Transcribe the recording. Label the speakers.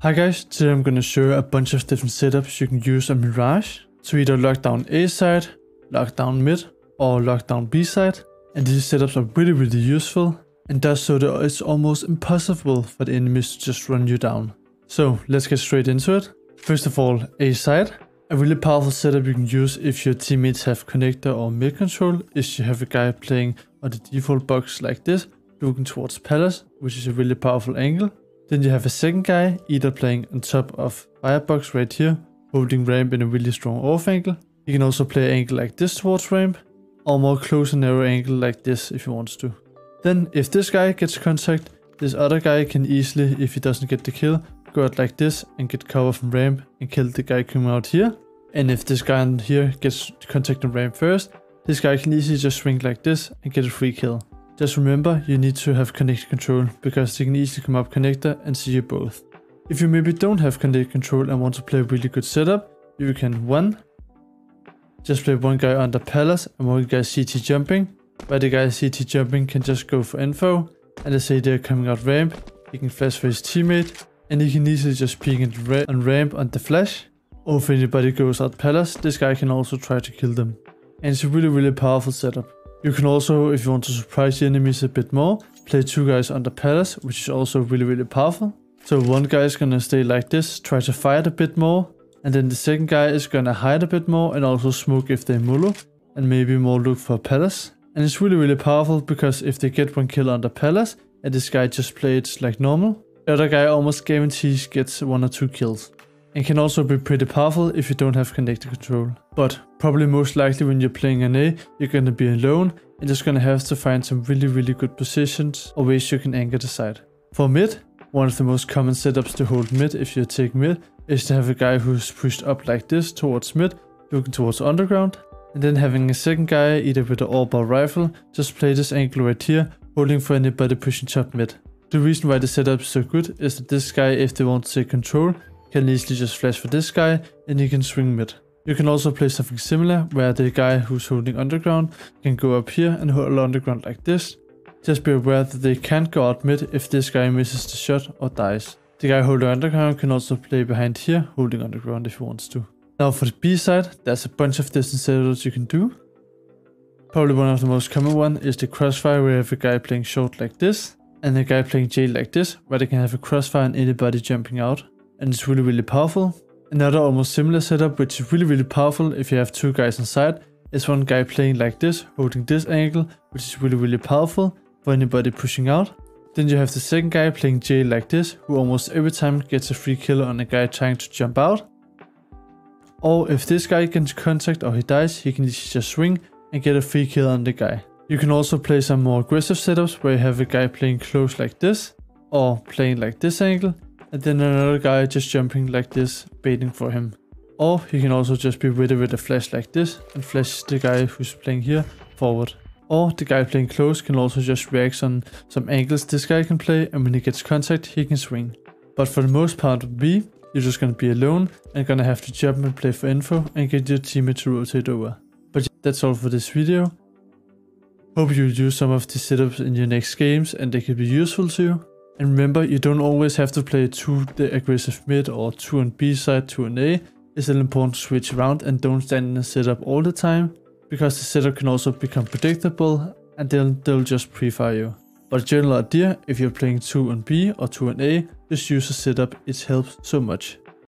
Speaker 1: Hi guys, today I'm going to show you a bunch of different setups you can use on Mirage to either lock down A side, lock down mid, or lock down B side. And these setups are really useful and does so that it's almost impossible for the enemies to just run you down. So let's get straight into it. First of all, A side. A really powerful setup you can use if your teammates have connector or mid control is you have a guy playing on the default box like this, looking towards palace, which is a really powerful angle. Then you have a second guy either playing on top of firebox right here, holding ramp in a really strong off angle. You can also play an angle like this towards ramp, or more close and narrow angle like this if he wants to. Then if this guy gets contact, this other guy can easily, if he doesn't get the kill, go out like this and get cover from ramp and kill the guy coming out here. And if this guy in here gets contact on ramp first, this guy can easily just swing like this and get a free kill. Just remember, you need to have connector control, because they can easily come up connector and see you both. If you maybe don't have connector control and want to play a really good setup, you can 1. Just play one guy under palace and one guy CT jumping, where the guy CT jumping can just go for info, and let's say they're coming out ramp, he can flash for his teammate, and he can easily just peek on ramp on the flash. Or if anybody goes out palace, this guy can also try to kill them. And it's a really powerful setup. You can also, if you want to surprise the enemies a bit more, play 2 guys under palace, which is also really powerful. So one guy is gonna stay like this, try to fight a bit more, and then the second guy is gonna hide a bit more and also smoke if they mullo, and maybe more look for palace. And it's really powerful, because if they get one kill under palace and this guy just plays like normal, the other guy almost guarantees gets 1 or 2 kills. And can also be pretty powerful if you don't have connector control. But probably most likely when you're playing an A, you're gonna be alone and just gonna have to find some really good positions or ways you can anchor the side. For mid, one of the most common setups to hold mid if you take mid is to have a guy who's pushed up like this towards mid, looking towards underground, and then having a second guy either with an AWP or rifle just play this angle right here, holding for anybody pushing top mid. The reason why the setup is so good is that this guy, if they want to take control, can easily just flash for this guy and he can swing mid. You can also play something similar where the guy who's holding underground can go up here and hold underground like this. Just be aware that they can't go out mid if this guy misses the shot or dies. The guy holding underground can also play behind here holding underground if he wants to. Now for the B side, there's a bunch of different setups you can do. Probably one of the most common one is the crossfire, where you have a guy playing short like this and the guy playing J like this, where they can have a crossfire and anybody jumping out. And it's really powerful. Another almost similar setup, which is really powerful if you have 2 guys inside, is one guy playing like this, holding this angle, which is really powerful for anybody pushing out. Then you have the second guy playing J like this, who almost every time gets a free kill on a guy trying to jump out. Or if this guy gets contact or he dies, he can just swing and get a free kill on the guy. You can also play some more aggressive setups where you have a guy playing close like this, or playing like this angle, and then another guy just jumping like this, baiting for him. Or he can also just be ready with a flash like this and flash the guy who's playing here forward. Or the guy playing close can also just react on some angles this guy can play, and when he gets contact he can swing. But for the most part of B, you're just gonna be alone and gonna have to jump and play for info and get your teammate to rotate over. But yeah, that's all for this video. Hope you use some of these setups in your next games and they could be useful to you. And remember, you don't always have to play 2 the aggressive mid or 2 on B side, 2 on A. It's still important to switch around and don't stand in a setup all the time, because the setup can also become predictable and they'll just pre-fire you. But a general idea, if you're playing 2 on B or 2 on A, just use a setup, it helps so much.